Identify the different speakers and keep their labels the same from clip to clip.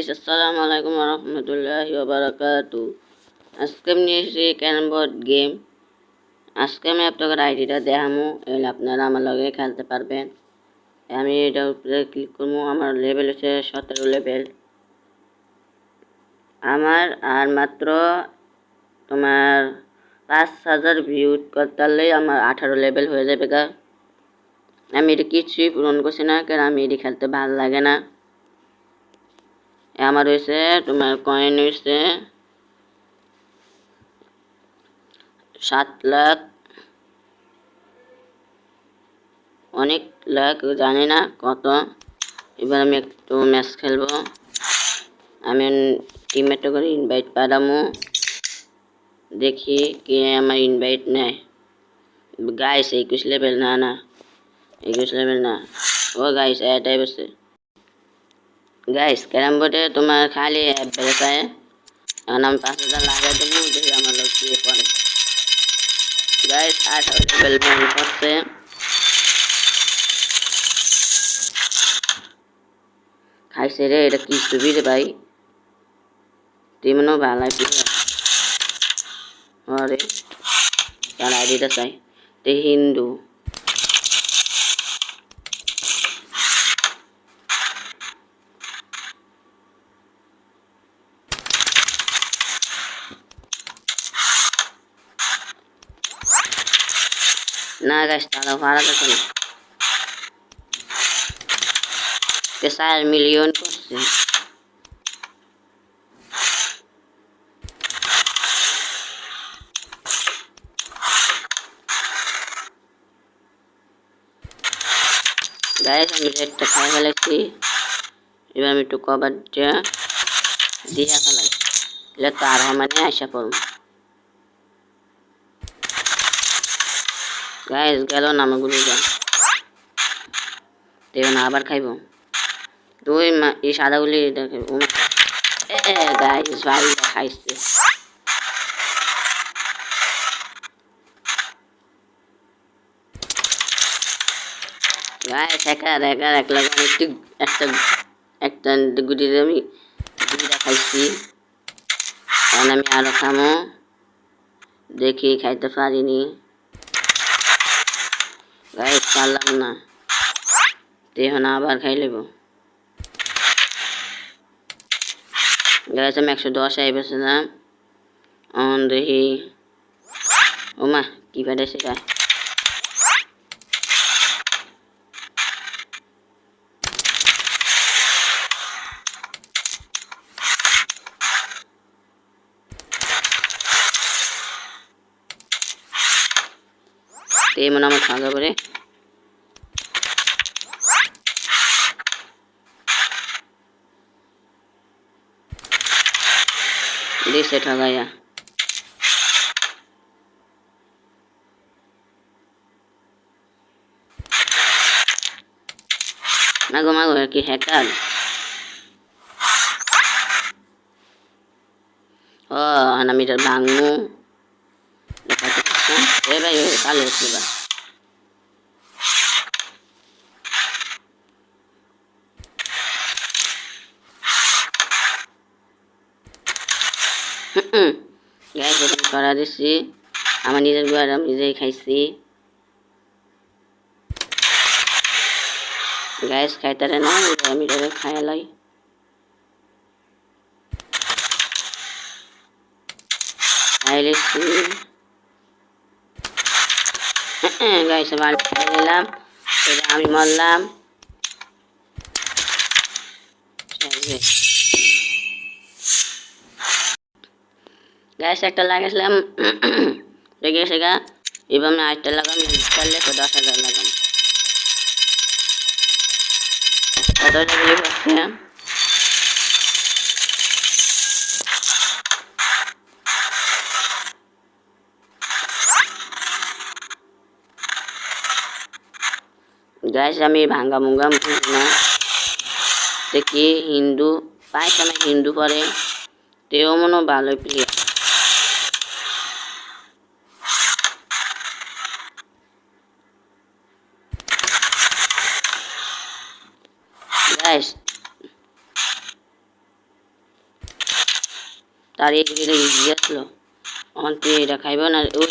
Speaker 1: আসসালামু আলাইকুম রহমতুল্লাহি ওবারাকাতু। আজকে আমি নিয়ে এসেছি ক্যারাম বোর্ড গেম। আজকে আমি আপনাদের আইডিটা দেখামু, এলে আপনারা আমার লগে খেলতে পারবেন। আমি এটার উপরে ক্লিক করবো। আমার লেভেল হচ্ছে 17 লেভেল। আমার আর মাত্র তোমার 5000 ভিউ করতে পারলেই আমার 18 লেভেল হয়ে যাবে গা। আমি এটা কিছুই পূরণ করছি না, কারণ আমি এটি খেলতে ভালো লাগে না। আমার হয়েছে তোমার কয়েন হয়েছে 7 লাখ, অনেক লাখ জানি না কত। এবার আমি একটু ম্যাচ খেলবো। আমি টিমমেটটা করে ইনভাইট পাঠামো, দেখি কে আমার ইনভাইট নেয়। গাইস 21 লেভেল না, 21 লেভেল না। ও গাইস এটাই বসে। গাইস ক্যারাম বোর্ডে তোমার খালি বেড়ে পায়। এখন আমি 5000 লাগাই দেবো, দেখি আমার লোক কি পড়ে। গাইস 18 লেভেল ম্যান করছে। খাইছে রে, এটা কি ছবি রে ভাই, তেমনও ভালো লাগছে। আরে তার আইডিটা চাই, তে হিন্দু। না গাছ তারা ভাড়া যাচ্ছে না, 4 মিলিয়ন করছে। গাইস আমি রেডটা খাই ফেলেছি। এবার আমি একটু কভারটা দিয়ে ফেলাই, এলে তার মানে আশা করব। গাইস গেল না আমার গুলিটা, দেব না আবার খাইব। তুই এই সাদা গুলি দেখে গাইস ভাই খাইছে। গাইস একার এক লাগে একটা গুটি আমি গুটিটা খাইছি। এখন আমি আরো খামো, দেখি খাইতে পারিনি। গাইস পারলাম না, এখন আবার খাই লেব। গাইস আমি 110 আইবেছিলাম, অন দেখি ওমা কি পাঠাইছে গাই। তেমন আমার খাওয়া পরে দিছে ঠগাইয়া। মাগো মাগো কি হ্যাকার। ও আমি এটা ভাঙমু। এ ভাই কালো হচ্ছে বা গ্যাস এখন করা দিচ্ছি। আমার নিজের গুয়ার আমি নিজেই খাইছি। গ্যাস খাইতারে না, আমি এটা খাইলাই। খাইলেছি গাইস বাড়ি খাই নিলাম, এটা আমি মরলাম। গ্যাস একটা লাগাইছিলাম লেগেছে গা। এবার আমি আরেকটা লাগাম, করলে তো 10,000 লাগাম। কত লেগেলে হচ্ছে গাইস আমি ভাঙ্গা মুঙ্গা বুঝি না। দেখি হিন্দু পাইছে না, হিন্দু পরে তেও মনে ভালো প্লেয়ার। গাইস তার এই গুলিটা ইজি আসলো এখন তুই এটা খাইব না ওই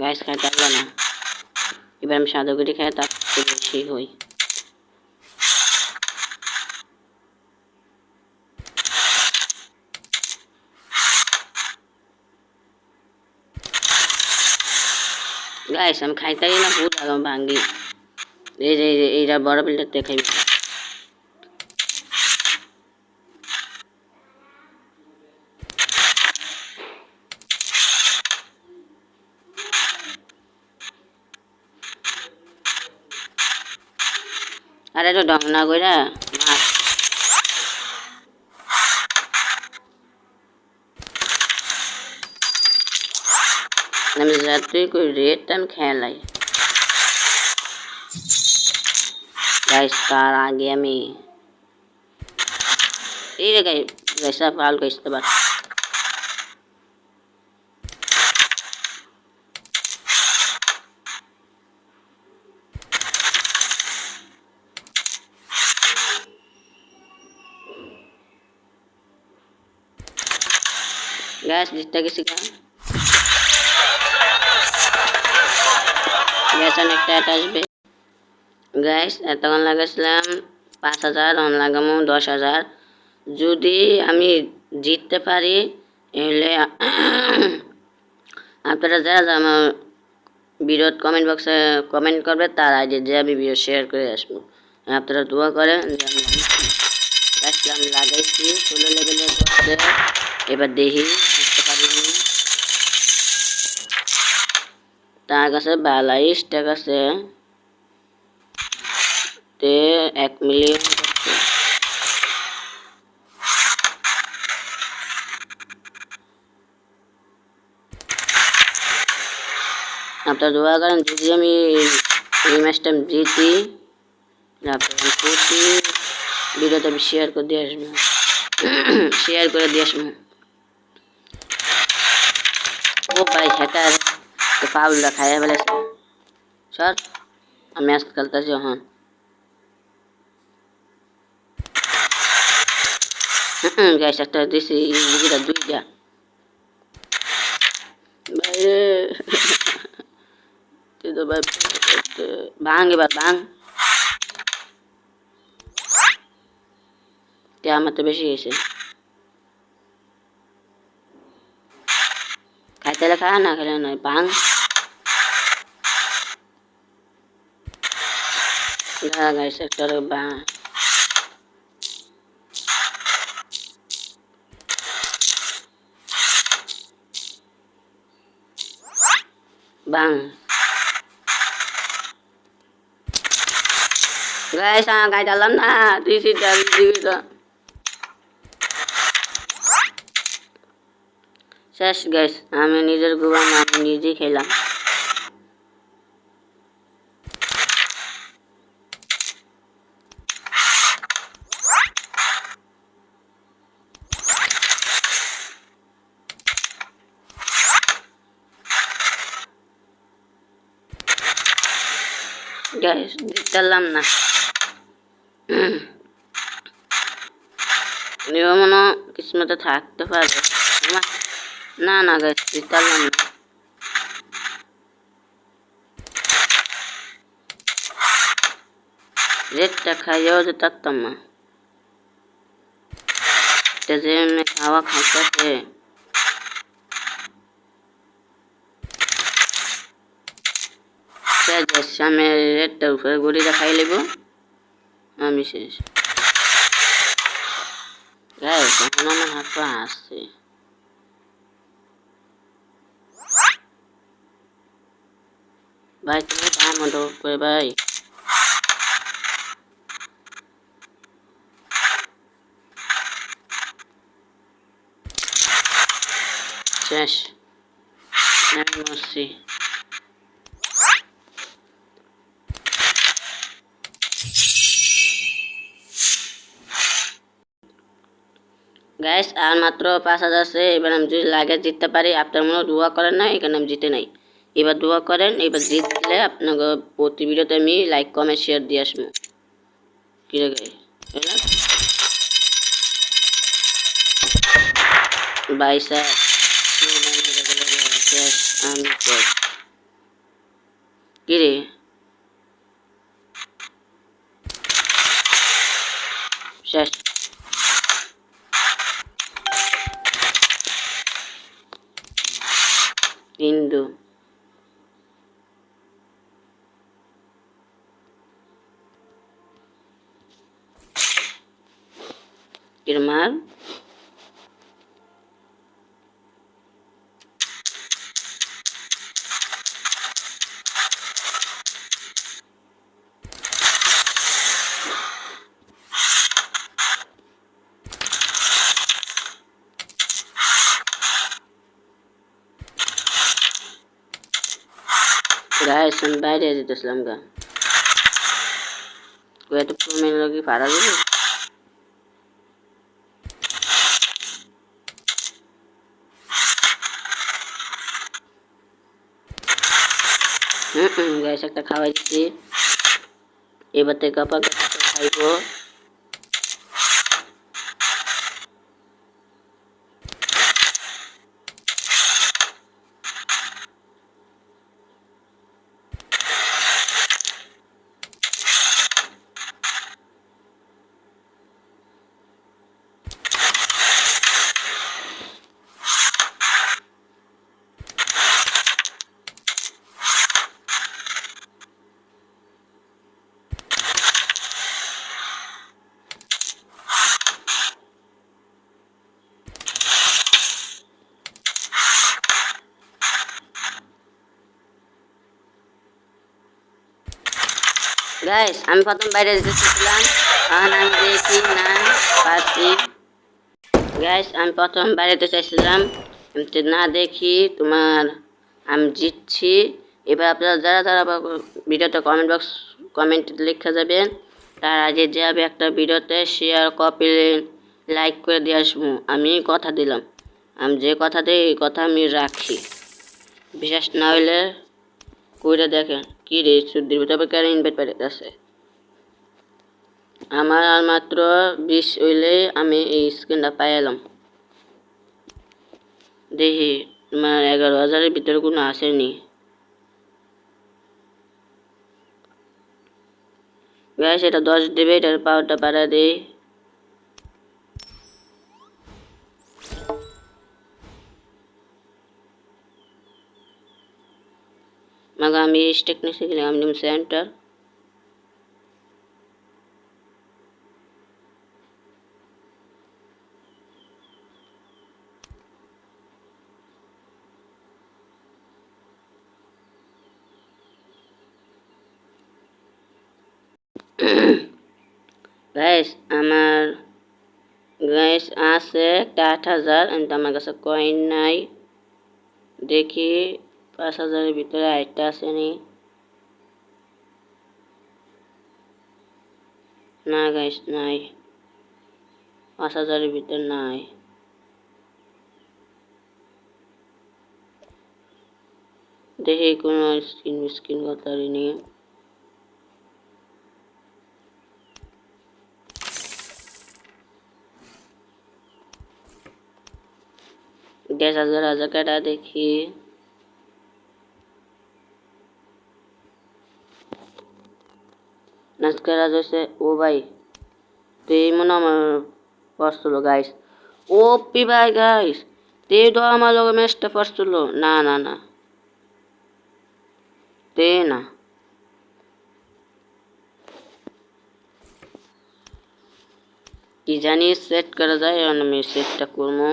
Speaker 1: গাইস খাইতে পারলো না এবার আমি সাদা গুলি খাই তার বেশি হই গাইস আমি খাইতে না বহুত আগাম ভাঙ্গি এই যে এইটা বড় বিল্ডারতে খাইবি আরে তো ঢং না কইরা মাছ আমি যাতে কই রেড টাইম খেলাই गाइस तार आ गया मैं ये गाइस फाल का इस्तेमाल गाइस जितना किसी का गैस अनेकটা আসবে গাইস এতক্ষণ লাগাইছিলাম 5000 অন লাগামু 10000 যদি আমি জিততে পারি তাহলে আপনারা যারা আমার ভিডিও কমেন্ট বক্সে কমেন্ট করবে তার আইডি যে আমি ভিডিও শেয়ার করে আসবো আপনারা দোয়া করেন যে আমি জিতছি গাইস আমি লাগাইছি 16 লেভেলের করতে এবার দেখি জিততে পারিনি তার কাছে 22 টাকা আছে ते 1 मिलियन আপনারা দোয়া করেন যদি আমি এই ম্যাচটা জিতি আপনারা প্রতি ভিডিওতে আমি শেয়ার করে দিয়ে আসবো শেয়ার করে দিয়ে আসবো ও ভাই হ্যাকার তো পাউলটা খাইয়া ফেলেছে স্যার আমি ম্যাচ খেলতেছি এখন গাইস একটা দিছি দুইটা দুইটা বাইরে তুই তো ভাই ভাঙ এবার ভাঙ তে আমার তো বেশি হয়েছে খাইতে খা না খেলে নয় ভাঙ গাইস একটা ভাঙ bang guys kayak dalam nah di sini dari gitu শেষ guys আমি নিজের গোবা আমি নিজে খেলাম guys দিতালাম না নিও মনে কিসমতে থাকতে পারে না না guys দিতালাম না রেডটা খাইও যে থাকতাম না যে খাওয়া খাইতেছে আমি রেডটার উপরে গড়িটা খাই লিব আমি শেষ গাইস এখন আমার হাত পা আসছে ভাই তুমি ডায়মন্ড উপরে ভাই শেষ আমি মরছি গাইস আর মাত্র 5000 আছে এবার আমি যদি লাগে জিততে পারি আপনারা মনে দোয়া করেন না এখানে আমি জিতে নাই এবার দোয়া করেন এবার জিতলে আপনাকে প্রতি ভিডিওতে আমি লাইক কমেন্ট শেয়ার দিয়ে আসবো কি রে গাইস বাইসা আমি কিরে শেষ হিন্দু কিরমার গাইস আমি বাইরে যেতেছিলাম গা এত প্রমেন লোকে ভাড়া দেবে গাইস একটা খাওয়াই দিচ্ছি এবার থেকে খাইবো গাইস আমি প্রথম বাইরে যেতেছিলাম এখন আমি দেখি না পাচ্ছি গাইস আমি প্রথম বাইরে যেতে চাইছিলাম কিন্তু না দেখি তোমার আমি জিতছি এবার আপনারা যারা যারা ভিডিওতে কমেন্ট লেখা যাবেন তার আগে যাবে একটা ভিডিওতে শেয়ার কপি লাইক করে দিয়ে আসবো আমি কথা দিলাম আমি যে কথা দিই এই কথা আমি রাখি বিশ্বাস না হইলে কইরা দেখেন কি রে সুদ্দির তবে কেন ইনভাইট পাই আছে আমার আর মাত্র 20 হইলে আমি এই স্ক্রিনটা পাইলাম দেখি তোমার 11,000-এর ভিতরে কোনো আসেনি গাইস এটা 10 দেবে এটার পাওয়ারটা বাড়া দেই मग आम्ही टेक्निकली आम्ही सेंटर গাইস আমার গাইস আছে 8,000 এন্ড আমার কাছে কয়েন নাই দেখি 5,000-এর ভিতরে আইটা আসেনি না গাইস নাই 5,000-এর ভিতর নাই দেখি কোনো স্কিন কথারই নেই গ্যাস হাজার কাটা দেখি নাচকার আছে ও ভাই তো এই মনে আমার পড়ছিল গাইস ও পি ভাই গাইস তে তো আমার লগে ম্যাচটা পড়ছিল না না না তে না কি জানি সেট করা যায় আমি সেটটা করবো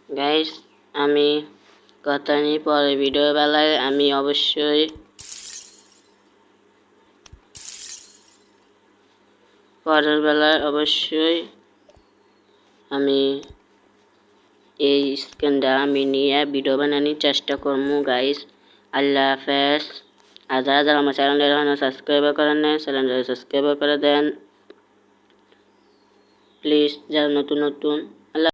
Speaker 1: গাইস আমি কথা নিয়ে পরে ভিডিও বেলায় আমি অবশ্যই পরের বেলায় অবশ্যই আমি এই স্ক্যানটা আমি নিয়ে ভিডিও বানানোর চেষ্টা করবো গাইস আল্লাহ হাফেজ আর যারা যারা আমার চ্যানেলটা এখনো সাবস্ক্রাইব করেন না চ্যানেলটা সাবস্ক্রাইব করে দেন প্লিজ যারা নতুন